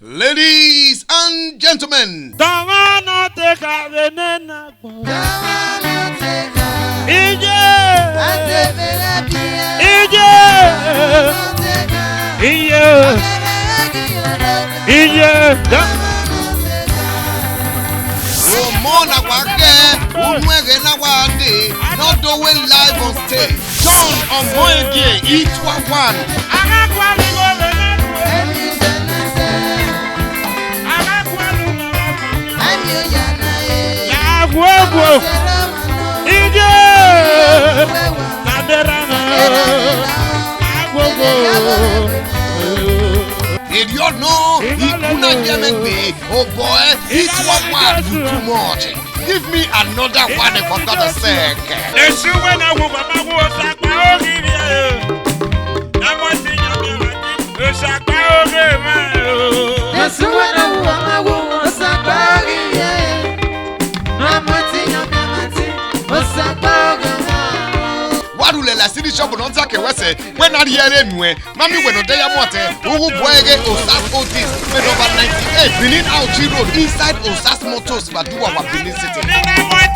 Ladies and gentlemen, not doing live on stage. John on Boyege, Itua Did you know he couldn't get me? Oh boy, Itua you too much. Give me another one for God's sake. La city shop on Zake Wese, when I hear anyway, Mammy when Odea Mote, who Boyege Osas Otis, when over 98, Benin Auchi Road, inside Osas Motors, but do our Benin City.